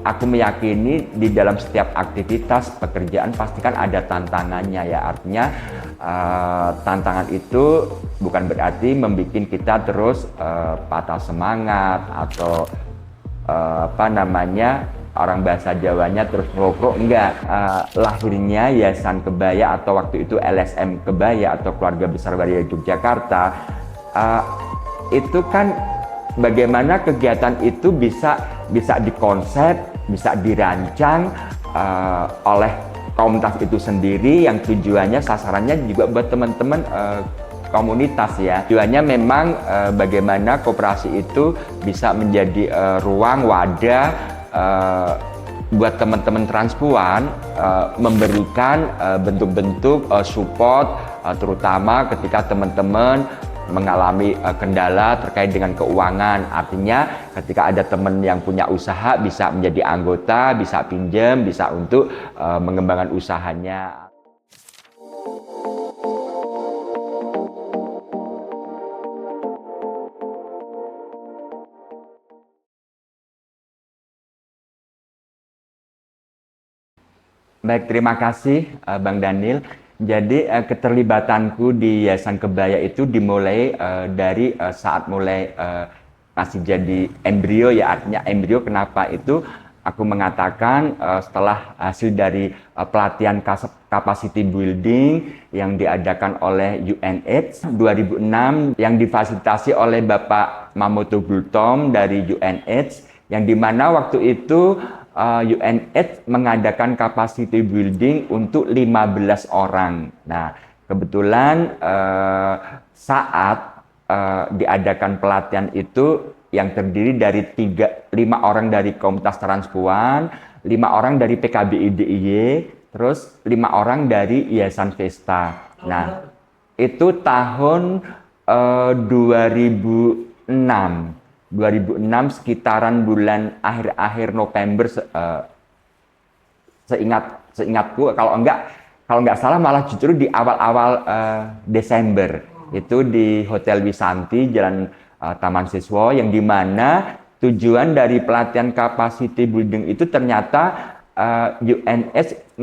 aku meyakini di dalam setiap aktivitas pekerjaan pasti kan ada tantangannya ya. Artinya tantangan itu bukan berarti membuat kita terus patah semangat atau orang bahasa Jawanya terus ngerokok, enggak. Lahirnya Yayasan Kebaya atau waktu itu LSM Kebaya atau Keluarga Besar Waria Yogyakarta itu kan bagaimana kegiatan itu bisa dikonsep, bisa dirancang oleh komunitas itu sendiri yang tujuannya sasarannya juga buat teman-teman komunitas ya. Tujuannya memang bagaimana koperasi itu bisa menjadi ruang wadah buat teman-teman transpuan memberikan bentuk-bentuk support terutama ketika teman-teman mengalami kendala terkait dengan keuangan. Artinya ketika ada teman yang punya usaha bisa menjadi anggota, bisa pinjam, bisa untuk mengembangkan usahanya. Baik, terima kasih Bang Daniel. Jadi keterlibatanku di Yayasan Kebaya itu dimulai dari saat mulai masih jadi embrio ya. Artinya embrio kenapa itu aku mengatakan setelah hasil dari pelatihan capacity building yang diadakan oleh UNAIDS 2006 yang difasilitasi oleh Bapak Mamoto Gultom dari UNAIDS, yang dimana waktu itu UNAIDS mengadakan capacity building untuk 15 orang. Nah, kebetulan saat diadakan pelatihan itu yang terdiri dari 5 orang dari komunitas transpuan, 5 orang dari PKBI DIY, terus 5 orang dari Yayasan Vesta. Nah, itu tahun 2006 sekitaran bulan akhir November seingatku, kalau nggak salah malah justru di awal Desember itu di Hotel Wisanti Jalan Taman Siswa, yang dimana tujuan dari pelatihan capacity building itu ternyata UNS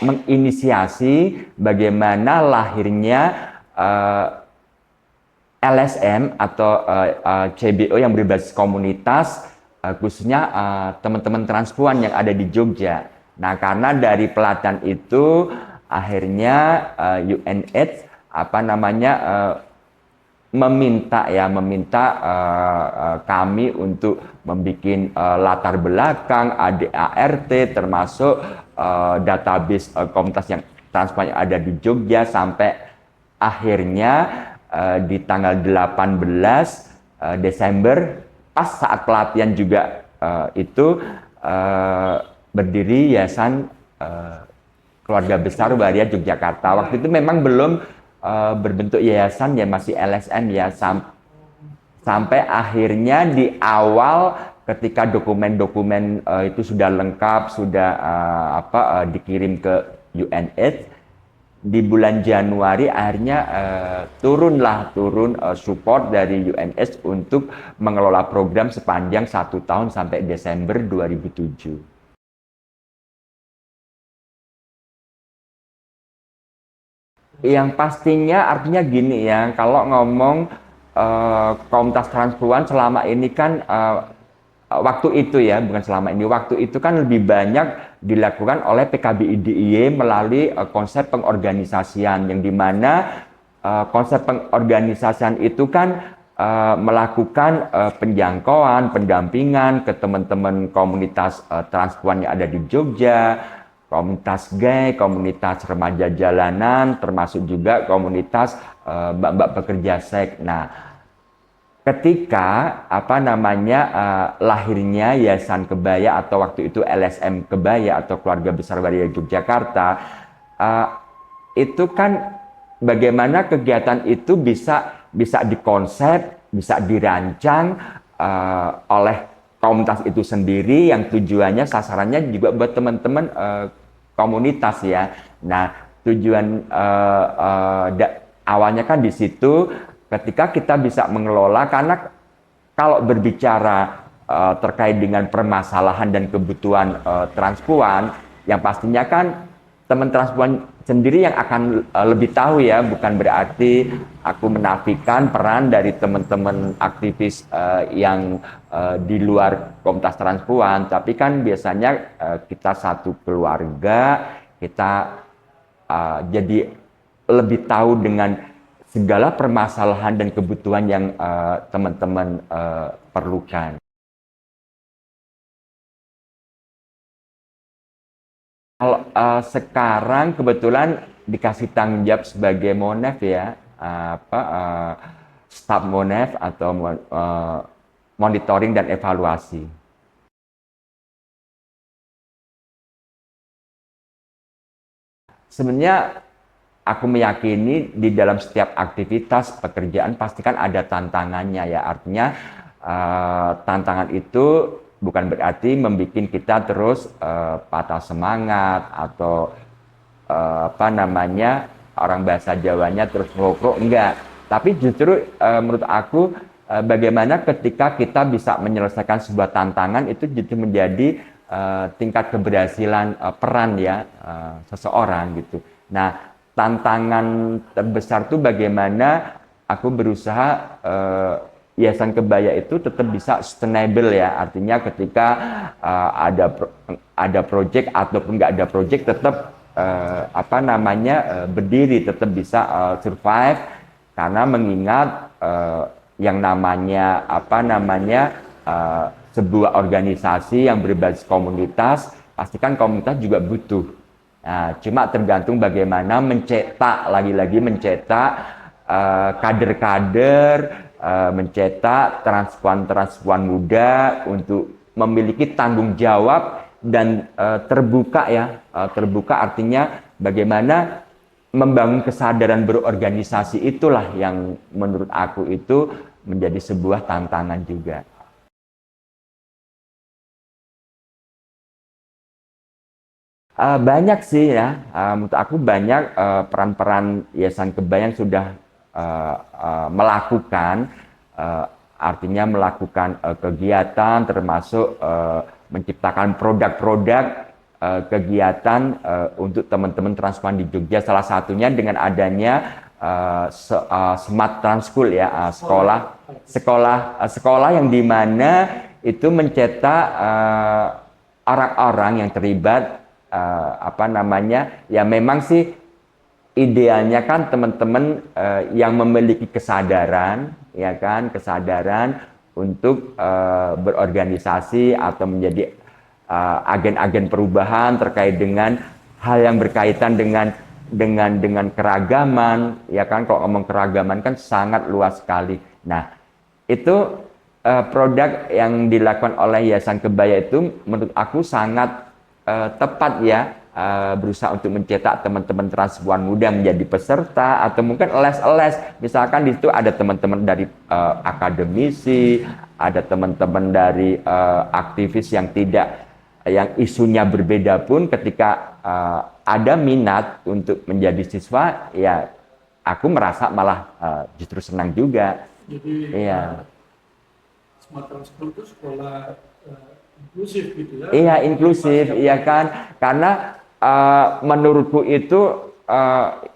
menginisiasi bagaimana lahirnya LSM atau CBO yang berbasis komunitas, khususnya teman-teman transpuan yang ada di Jogja. Nah, karena dari pelatihan itu akhirnya UNAIDS meminta kami untuk membuat latar belakang ADART termasuk database komunitas yang transpuan yang ada di Jogja, sampai akhirnya di tanggal 18 Desember pas saat pelatihan juga itu berdiri Yayasan Keluarga Besar Waria Yogyakarta. Waktu itu memang belum berbentuk yayasan ya, masih LSM ya, sampai akhirnya di awal ketika dokumen-dokumen itu sudah lengkap, sudah dikirim ke UNAIDS. Di bulan Januari akhirnya turun support dari UNS untuk mengelola program sepanjang 1 tahun sampai Desember 2007. Yang pastinya artinya gini ya, kalau ngomong komunitas transpuan selama ini kan waktu itu ya, bukan selama ini, waktu itu kan lebih banyak dilakukan oleh PKBI DIY melalui konsep pengorganisasian, yang dimana konsep pengorganisasian itu kan melakukan penjangkauan, pendampingan ke teman-teman komunitas transpuan yang ada di Jogja, komunitas gay, komunitas remaja jalanan, termasuk juga komunitas mbak-mbak pekerja seks. Nah, ketika lahirnya Yayasan Kebaya atau waktu itu LSM Kebaya atau Keluarga Besar Waria Yogyakarta, itu kan bagaimana kegiatan itu bisa dikonsep, bisa dirancang oleh komunitas itu sendiri, yang tujuannya sasarannya juga buat teman-teman komunitas ya. Nah, tujuan awalnya kan di situ. Ketika kita bisa mengelola, karena kalau berbicara terkait dengan permasalahan dan kebutuhan transpuan, yang pastinya kan teman transpuan sendiri yang akan lebih tahu ya, bukan berarti aku menafikan peran dari teman-teman aktivis yang di luar komunitas transpuan, tapi kan biasanya kita satu keluarga, kita jadi lebih tahu dengan segala permasalahan dan kebutuhan yang teman-teman perlukan. Kalau sekarang kebetulan dikasih tanggung jawab sebagai Monef ya, staf Monef atau monitoring dan evaluasi. Sebenarnya aku meyakini di dalam setiap aktivitas pekerjaan pasti kan ada tantangannya ya. Artinya tantangan itu bukan berarti membuat kita terus patah semangat atau apa namanya, orang bahasa Jawanya terus ngokrok, enggak. Tapi justru menurut aku bagaimana ketika kita bisa menyelesaikan sebuah tantangan itu justru menjadi tingkat keberhasilan peran ya seseorang gitu. Nah, tantangan terbesar itu bagaimana aku berusaha Yayasan Kebaya itu tetap bisa sustainable ya, artinya ketika ada project ataupun nggak ada project tetap apa namanya berdiri, tetap bisa survive, karena mengingat yang namanya apa namanya sebuah organisasi yang berbasis komunitas, pastikan komunitas juga butuh. Nah, cuma tergantung bagaimana mencetak, lagi-lagi mencetak kader-kader, mencetak transpuan-transpuan muda untuk memiliki tanggung jawab dan terbuka ya, terbuka artinya bagaimana membangun kesadaran berorganisasi, itulah yang menurut aku itu menjadi sebuah tantangan juga. Banyak sih ya, menurut aku banyak peran-peran Yayasan Kebaya yang sudah melakukan, uh, artinya melakukan kegiatan termasuk menciptakan produk-produk kegiatan untuk teman-teman transpuan di Jogja. Salah satunya dengan adanya Smart Transkul ya, sekolah yang dimana itu mencetak orang-orang yang terlibat apa namanya ya, memang sih idealnya kan teman-teman yang memiliki kesadaran ya kan, kesadaran untuk berorganisasi atau menjadi agen-agen perubahan terkait dengan hal yang berkaitan dengan keragaman ya kan. Kalau ngomong keragaman kan sangat luas sekali. Nah, itu produk yang dilakukan oleh Yayasan Kebaya itu menurut aku sangat tepat ya, berusaha untuk mencetak teman-teman transpuan muda menjadi peserta, atau mungkin les-les, misalkan di situ ada teman-teman dari akademisi, ada teman-teman dari aktivis yang isunya berbeda pun, ketika ada minat untuk menjadi siswa ya, aku merasa malah justru senang juga. Jadi Iya. Smart Transport itu sekolah inklusif gitu ya? Iya, inklusif, iya kan? Karena menurutku itu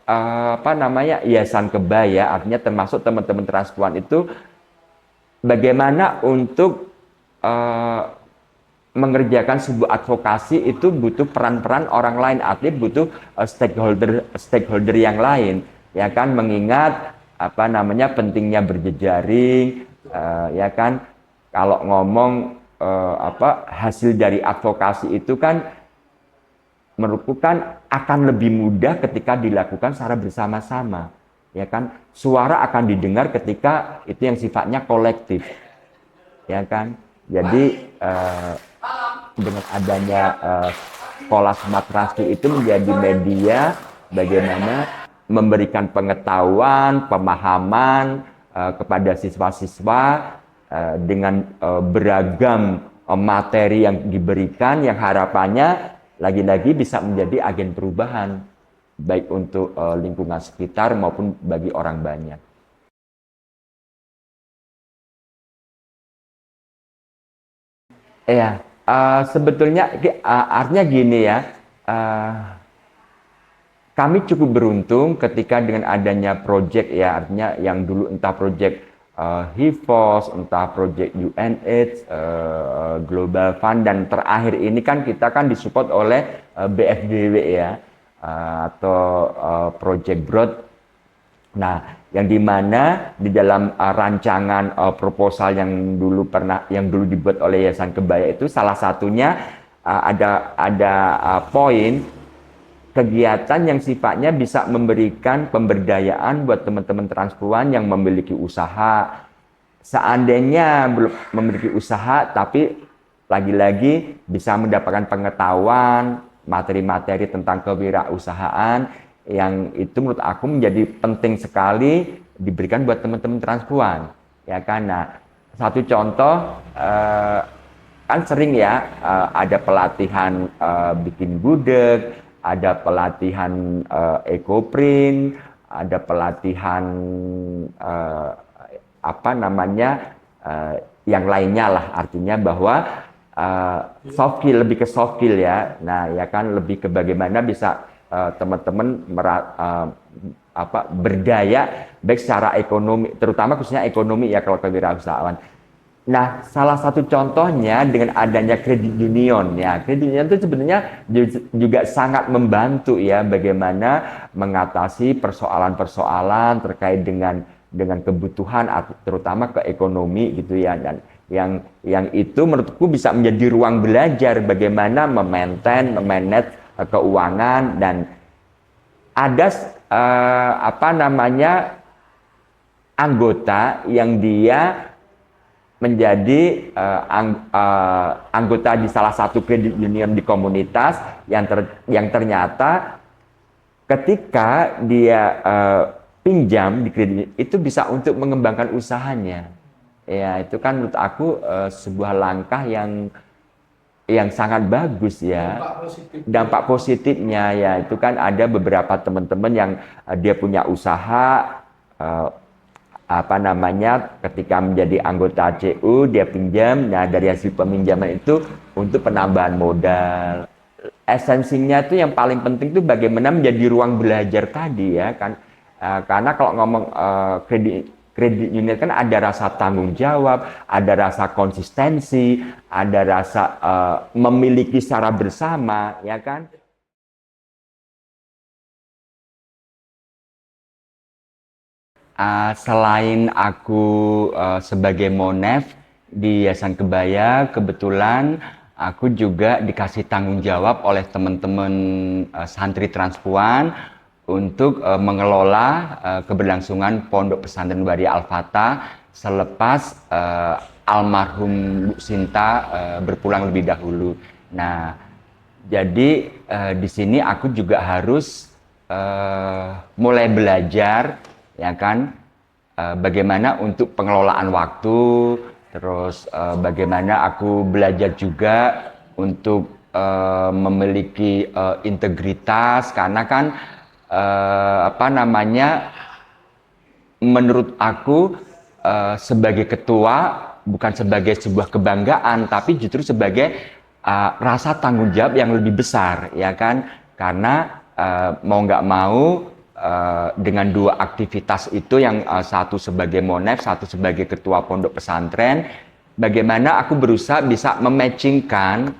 apa namanya, Yayasan Kebaya, artinya termasuk teman-teman transpuan itu bagaimana untuk mengerjakan sebuah advokasi itu butuh peran-peran orang lain, artinya butuh stakeholder yang lain, ya kan? Mengingat apa namanya pentingnya berjejaring, ya kan? Kalau ngomong apa hasil dari advokasi itu kan menurutku kan akan lebih mudah ketika dilakukan secara bersama-sama, ya kan? Suara akan didengar ketika itu yang sifatnya kolektif, ya kan? Jadi dengan adanya sekolah Smart Transkul itu menjadi media bagaimana memberikan pengetahuan, pemahaman kepada siswa-siswa dengan beragam materi yang diberikan, yang harapannya lagi-lagi bisa menjadi agen perubahan baik untuk lingkungan sekitar maupun bagi orang banyak. Ya, sebetulnya artinya gini ya, eh, kami cukup beruntung ketika dengan adanya project ya, artinya yang dulu entah project HIVOS, entah project UNAIDS, Global Fund, dan terakhir ini kan kita kan disupport oleh BFDW ya, atau Project Broad. Nah, yang dimana di dalam rancangan proposal yang dulu dibuat oleh Yayasan Kebaya itu salah satunya ada poin kegiatan yang sifatnya bisa memberikan pemberdayaan buat teman-teman transpuan yang memiliki usaha. Seandainya belum memiliki usaha, tapi lagi-lagi bisa mendapatkan pengetahuan, materi-materi tentang kewirausahaan, yang itu menurut aku menjadi penting sekali diberikan buat teman-teman transpuan. Ya kan? Nah, satu contoh, kan sering ya ada pelatihan bikin gudeg, ada pelatihan ekoprint, ada pelatihan eh, apa namanya yang lainnya lah, artinya bahwa soft skill, lebih ke soft skill ya. Nah, ya kan, lebih ke bagaimana bisa teman-teman berdaya baik secara ekonomi, terutama khususnya ekonomi ya kalau kewirausahaan. Nah, salah satu contohnya dengan adanya kredit union ya. Kredit union itu sebenarnya juga sangat membantu ya bagaimana mengatasi persoalan-persoalan terkait dengan kebutuhan terutama ke ekonomi gitu ya, dan yang itu menurutku bisa menjadi ruang belajar bagaimana memanage keuangan, dan ada anggota yang dia menjadi anggota di salah satu kredit union di komunitas yang ternyata ketika dia pinjam di kredit itu bisa untuk mengembangkan usahanya. Ya, itu kan menurut aku sebuah langkah yang sangat bagus ya. Dampak positifnya ya, itu kan ada beberapa teman-teman yang dia punya usaha, ketika menjadi anggota CU dia pinjam, nah dari hasil peminjaman itu untuk penambahan modal. Esensinya itu yang paling penting itu bagaimana menjadi ruang belajar tadi ya kan. Karena kalau ngomong kredit union kan ada rasa tanggung jawab, ada rasa konsistensi, ada rasa memiliki secara bersama ya kan. Selain aku sebagai Monef di Yayasan Kebaya, kebetulan aku juga dikasih tanggung jawab oleh teman-teman santri transpuan untuk mengelola keberlangsungan Pondok Pesantren Waria Al-Fatah selepas almarhum Bu Sinta berpulang lebih dahulu. Nah, jadi di sini aku juga harus mulai belajar ya kan, bagaimana untuk pengelolaan waktu, terus bagaimana aku belajar juga untuk memiliki integritas, karena kan menurut aku sebagai ketua bukan sebagai sebuah kebanggaan, tapi justru sebagai rasa tanggung jawab yang lebih besar ya kan, karena mau nggak mau dengan dua aktivitas itu, yang satu sebagai Monef, satu sebagai ketua pondok pesantren, bagaimana aku berusaha bisa mematchingkan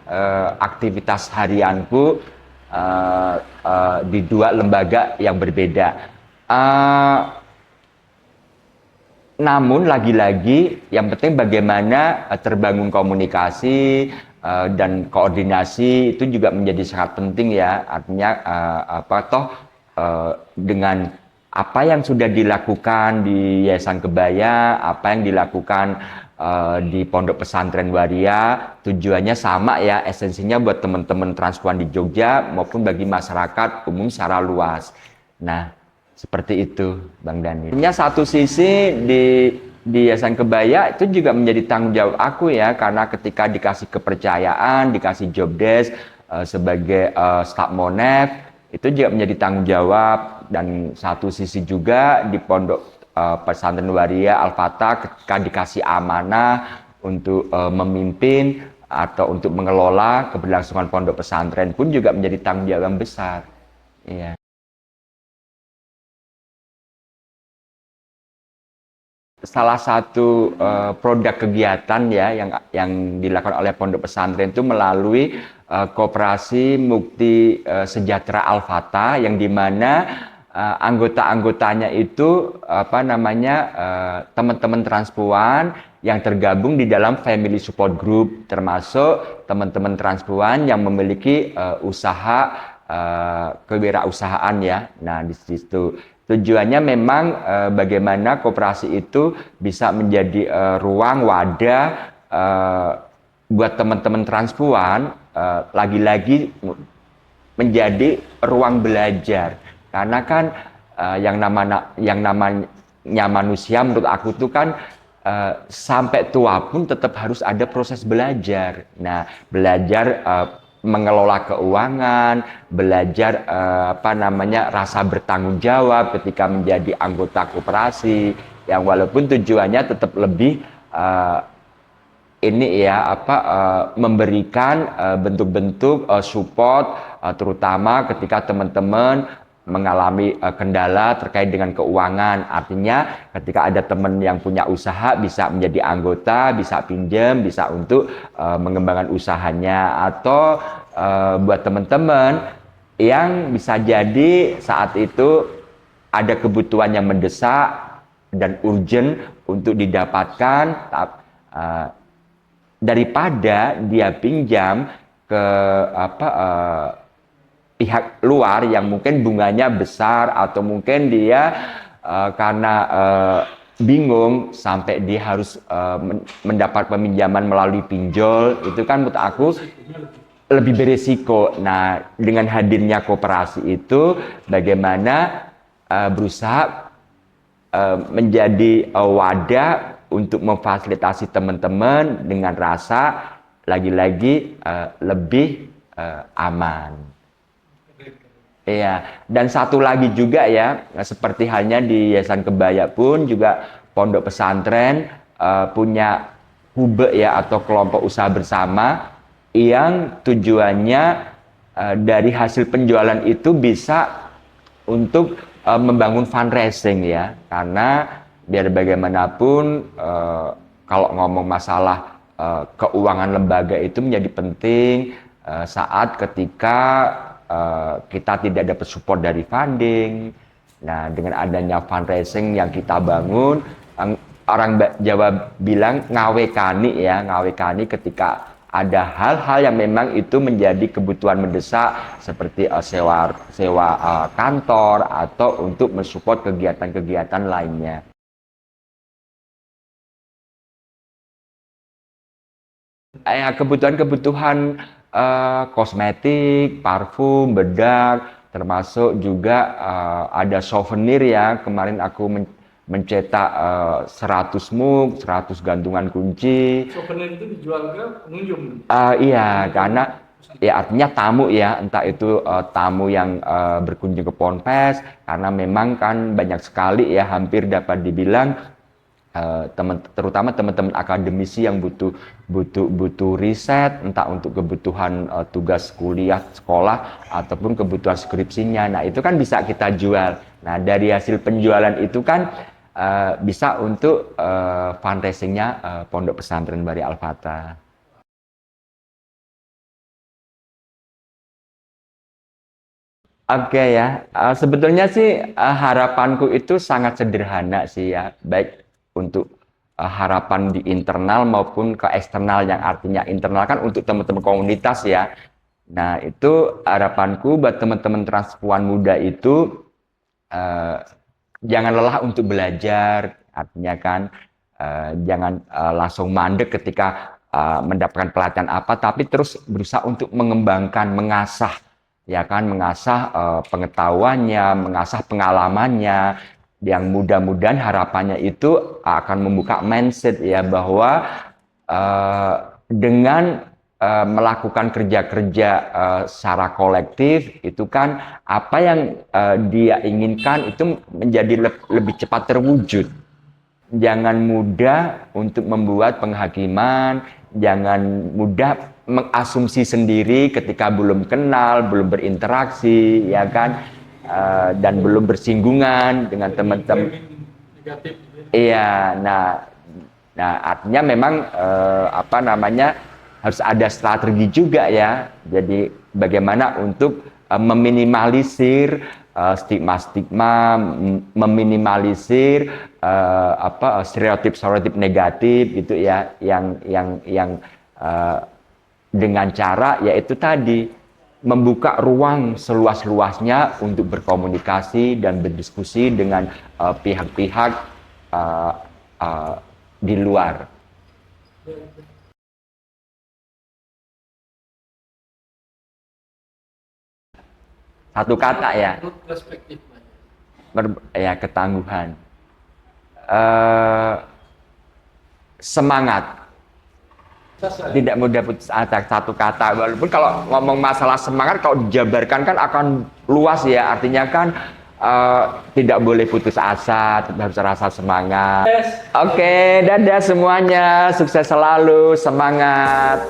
aktivitas harianku di dua lembaga yang berbeda. Namun lagi-lagi yang penting bagaimana terbangun komunikasi dan koordinasi itu juga menjadi sangat penting ya. Artinya dengan apa yang sudah dilakukan di Yayasan Kebaya, apa yang dilakukan di Pondok Pesantren Waria, tujuannya sama ya, esensinya buat teman-teman transpuan di Jogja maupun bagi masyarakat umum secara luas. Nah, seperti itu, Bang Daniel. Punya satu sisi di Yayasan Kebaya itu juga menjadi tanggung jawab aku ya, karena ketika dikasih kepercayaan, dikasih job desk sebagai staf Monef, itu juga menjadi tanggung jawab. Dan satu sisi juga di Pondok Pesantren Waria Al-Fatah ketika dikasih amanah untuk memimpin, atau untuk mengelola keberlangsungan pondok pesantren pun juga menjadi tanggung jawab yang besar. Iya. Salah satu produk kegiatan ya yang dilakukan oleh pondok pesantren itu melalui koperasi Mukti Sejahtera Al-Fatah, yang dimana anggota-anggotanya itu teman-teman transpuan yang tergabung di dalam family support group, termasuk teman-teman transpuan yang memiliki usaha kewirausahaan ya. Nah, di situ tujuannya memang bagaimana koperasi itu bisa menjadi ruang wadah buat teman-teman transpuan, lagi-lagi menjadi ruang belajar. Karena kan yang namanya manusia menurut aku tuh kan sampai tua pun tetap harus ada proses belajar. Nah, belajar mengelola keuangan, belajar rasa bertanggung jawab ketika menjadi anggota koperasi, yang walaupun tujuannya tetap lebih memberikan bentuk-bentuk support, terutama ketika teman-teman mengalami kendala terkait dengan keuangan. Artinya ketika ada teman yang punya usaha bisa menjadi anggota, bisa pinjam, bisa untuk mengembangkan usahanya, atau buat teman-teman yang bisa jadi saat itu ada kebutuhan yang mendesak dan urgent untuk didapatkan, daripada dia pinjam ke pihak luar yang mungkin bunganya besar, atau mungkin dia karena bingung sampai dia harus mendapat peminjaman melalui pinjol, itu kan menurut aku lebih berisiko. Nah, dengan hadirnya koperasi itu bagaimana berusaha menjadi wadah untuk memfasilitasi teman-teman dengan rasa lagi-lagi lebih aman. Iya, dan satu lagi juga ya, seperti halnya di Yayasan Kebaya pun juga pondok pesantren punya hube ya, atau kelompok usaha bersama, yang tujuannya dari hasil penjualan itu bisa untuk membangun fundraising ya. Karena biar bagaimanapun kalau ngomong masalah keuangan lembaga itu menjadi penting saat ketika kita tidak dapat support dari funding. Nah, dengan adanya fundraising yang kita bangun, orang Jawa bilang ngawekani ya, ngawekani ketika ada hal-hal yang memang itu menjadi kebutuhan mendesak, seperti sewa kantor, atau untuk mensupport kegiatan-kegiatan lainnya. Kebutuhan-kebutuhan kosmetik, parfum, bedak, termasuk juga ada souvenir ya. Kemarin aku mencetak 100 mug, 100 gantungan kunci. Souvenir itu dijual ke pengunjung? Iya, karena ya artinya tamu ya, entah itu tamu yang berkunjung ke Ponpes, karena memang kan banyak sekali ya, hampir dapat dibilang terutama teman-teman akademisi yang butuh riset, entah untuk kebutuhan tugas kuliah sekolah ataupun kebutuhan skripsinya. Nah, itu kan bisa kita jual. Nah, dari hasil penjualan itu kan bisa untuk fundraisingnya Pondok Pesantren Bari Al-Fatah. Oke ya, sebetulnya sih harapanku itu sangat sederhana sih ya, baik untuk harapan di internal maupun ke eksternal, yang artinya internal kan untuk teman-teman komunitas ya. Nah, itu harapanku buat teman-teman transpuan muda itu jangan lelah untuk belajar, artinya kan jangan langsung mandek ketika mendapatkan pelatihan apa, tapi terus berusaha untuk mengembangkan, mengasah ya kan, mengasah pengetahuannya, mengasah pengalamannya, yang mudah-mudahan harapannya itu akan membuka mindset ya, bahwa dengan melakukan kerja-kerja secara kolektif itu kan apa yang dia inginkan itu menjadi lebih cepat terwujud. Jangan mudah untuk membuat penghakiman, jangan mudah mengasumsi sendiri ketika belum kenal, belum berinteraksi, ya kan, dan belum bersinggungan dengan teman-teman. Negatif gitu ya. Iya, nah artinya memang apa namanya, harus ada strategi juga ya. Jadi bagaimana untuk meminimalisir stigma-stigma, meminimalisir stereotip-stereotip negatif gitu ya, yang dengan cara yaitu tadi membuka ruang seluas-luasnya untuk berkomunikasi dan berdiskusi dengan pihak-pihak di luar. Satu kata ya, Menurut perspektif Mas. ya ketangguhan. Semangat. Tidak mudah putus asa, satu kata. Walaupun kalau ngomong masalah semangat, kalau dijabarkan kan akan luas ya. Artinya kan tidak boleh putus asa, tetap harus rasa semangat. Oke, dadah semuanya. Sukses selalu, semangat.